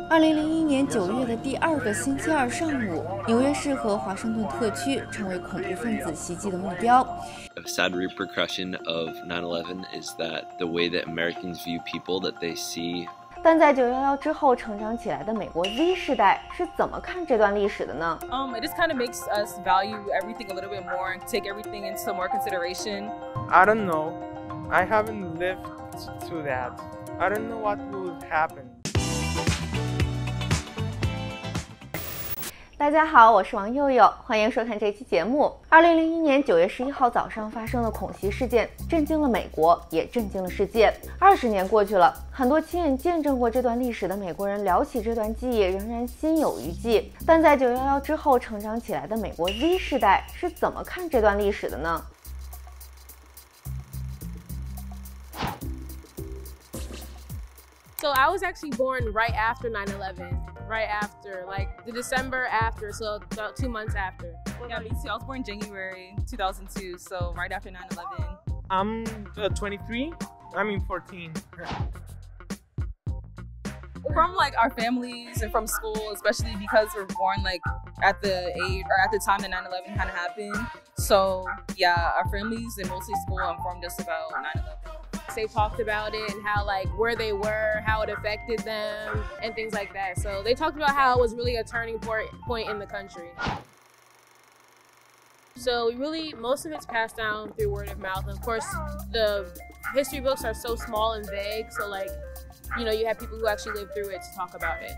2001年9月的第2个星期二上午，纽约市和华盛顿特区成为恐怖分子袭击的目标。A sad repercussion of 9/11 is that the way that Americans view people, that they see. 但在911之后成长起来的美国 Z 世代是怎么看这段历史的呢？ It just kind of makes us value everything a little bit more and take everything into more consideration. I don't know. I haven't lived to that. I don't know what will happen. 大家好，我是王佑佑，欢迎收看这期节目。2001年9月11号早上发生的恐袭事件，震惊了美国，也震惊了世界。20年过去了，很多亲眼见证过这段历史的美国人聊起这段记忆，仍然心有余悸。但在911之后成长起来的美国 Z 世代是怎么看这段历史的呢？ So I was actually born right after 9/11, right after, like the December after, so about 2 months after. Yeah, me too. I was born January 2002, so right after 9/11. I'm 23. I mean 14. From like our families and from school, especially because we're born like at the age or at the time that 9/11 kind of happened. So yeah, our families and mostly school informed us about 9/11. They talked about it and how like where they were, how it affected them and things like that. So they talked about how it was really a turning point in the country. So really most of it's passed down through word of mouth. And of course the history books are so small and vague. So like, you know, you have people who actually lived through it to talk about it.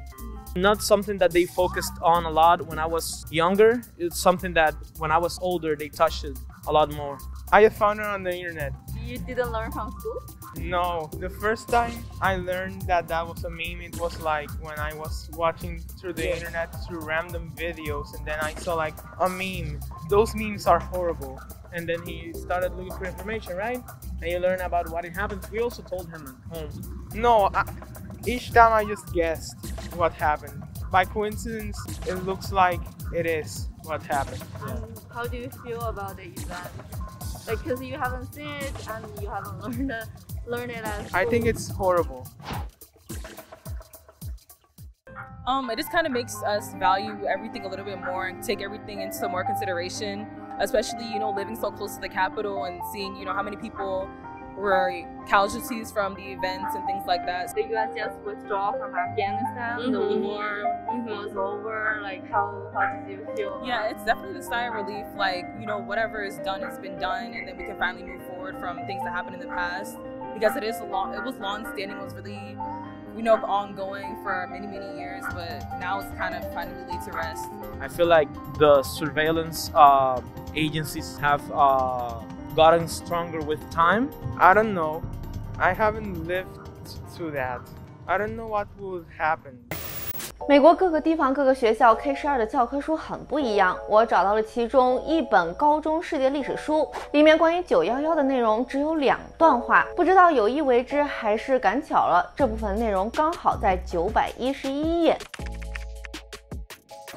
Not something that they focused on a lot when I was younger. It's something that when I was older, they touched it a lot more. I found it on the internet. You didn't learn from school? No, the first time I learned that was a meme, it was like when I was watching through the internet through random videos, and then I saw like a meme. Those memes are horrible. And then he started looking for information, right? And you learn about what happened. We also told him at home. No, each time I just guessed what happened. By coincidence, it looks like it is what happened. How do you feel about the event? Like, because you haven't seen it and you haven't learned it at school. I think it's horrible. It just kind of makes us value everything a little bit more and take everything into more consideration, especially, you know, living so close to the Capitol and seeing, you know, how many people were casualties from the events and things like that. The U.S. just withdraw from Afghanistan. The war was over. Like, how did you feel? Yeah, it's definitely the sigh of relief. Like, you know, whatever is done has been done, and then we can finally move forward from things that happened in the past, because it was long-standing. It was really, you know, ongoing for many years, but now it's kind of finally laid to rest. I feel like the surveillance agencies have gotten stronger with time. I don't know. I haven't lived to that. I don't know what will happen. 美国各个地方各个学校 K12的教科书很不一样，我找到了其中一本高中世界历史书，里面关于911的内容只有2段话，不知道有意为之还是赶巧了，这部分内容刚好在911页。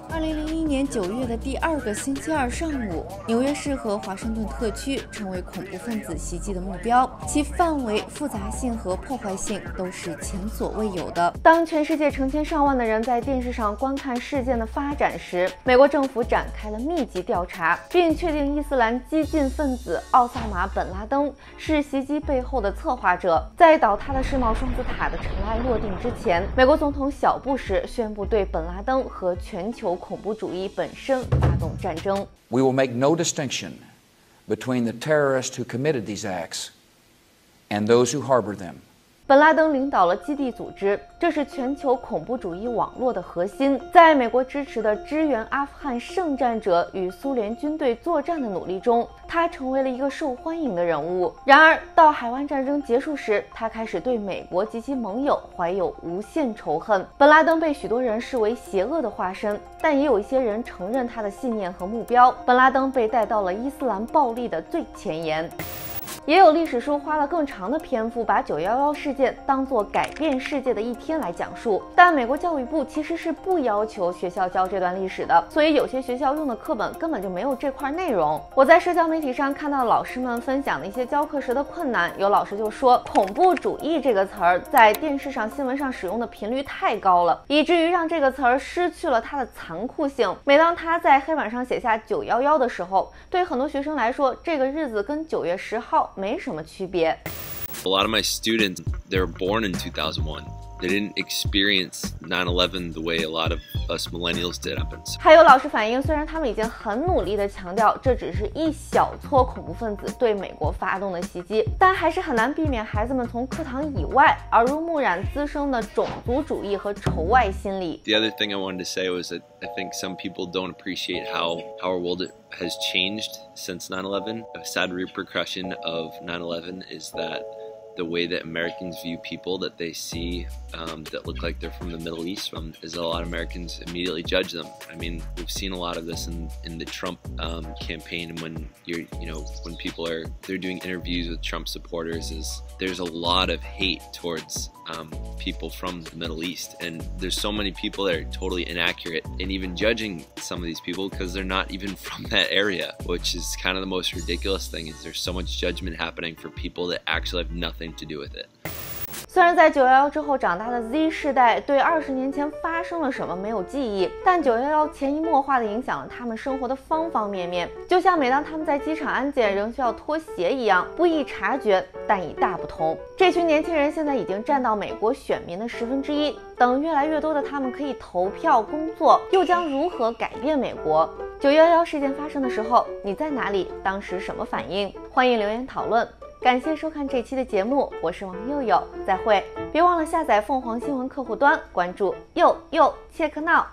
2001年9月的第2个星期二上午，纽约市和华盛顿特区成为恐怖分子袭击的目标，其范围、复杂性和破坏性都是前所未有的。当全世界成千上万的人在电视上观看事件的发展时，美国政府展开了密集调查，并确定伊斯兰激进分子奥萨马·本拉登是袭击背后的策划者。在倒塌的世贸双子塔的尘埃落定之前，美国总统小布什宣布对本拉登和全球恐怖主义本身发动战争。 We will make no distinction between the terrorists who committed these acts and those who harbor them. 本拉登领导了基地组织，这是全球恐怖主义网络的核心。在美国支持的支援阿富汗圣战者与苏联军队作战的努力中，他成为了一个受欢迎的人物。然而，到海湾战争结束时，他开始对美国及其盟友怀有无限仇恨。本拉登被许多人视为邪恶的化身，但也有一些人承认他的信念和目标。本拉登被带到了伊斯兰暴力的最前沿。也有历史书花了更长的篇幅把911事件当作改变世界的一天来讲述。但美国教育部其实是不要求学校教这段历史的，所以有些学校用的课本根本就没有这块内容。我在社交媒体上看到老师们分享的一些教课时的困难，有老师就说恐怖主义这个词儿在电视上、新闻上使用的频率太高了，以至于让这个词儿失去了它的残酷性。每当他在黑板上写下911的时候，对很多学生来说，这个日子跟9月10号没什么区别。A lot of my students, they were born in 2001. They didn't experience 9/11 the way a lot of us millennials did up until. 还有老师反映，虽然他们已经很努力地强调这只是一小撮恐怖分子对美国发动的袭击，但还是很难避免孩子们从课堂以外耳濡目染滋生的种族主义和仇外心理。 The other thing I wanted to say was that I think some people don't appreciate how our world has changed since 9/11. A sad repercussion of 9/11 is that the way that Americans view people that they see that look like they're from the Middle East is a lot of Americans immediately judge them. I mean, we've seen a lot of this in the Trump campaign, and when when people they're doing interviews with Trump supporters, there's a lot of hate towards people from the Middle East, and there's so many people that are totally inaccurate and even judging some of these people because they're not even from that area, which is kind of the most ridiculous thing. Is there's so much judgment happening for people that actually have nothing to do with it. 虽然在911之后长大的 Z 世代对20年前发生了什么没有记忆，但911潜移默化地影响了他们生活的方方面面。就像每当他们在机场安检仍需要脱鞋一样，不易察觉，但已大不同。这群年轻人现在已经占到美国选民的1/10，等越来越多的他们可以投票工作，又将如何改变美国？911事件发生的时候，你在哪里？当时什么反应？欢迎留言讨论。感谢收看这期的节目，我是王佑佑，再会！别忘了下载凤凰新闻客户端，关注又又切克闹。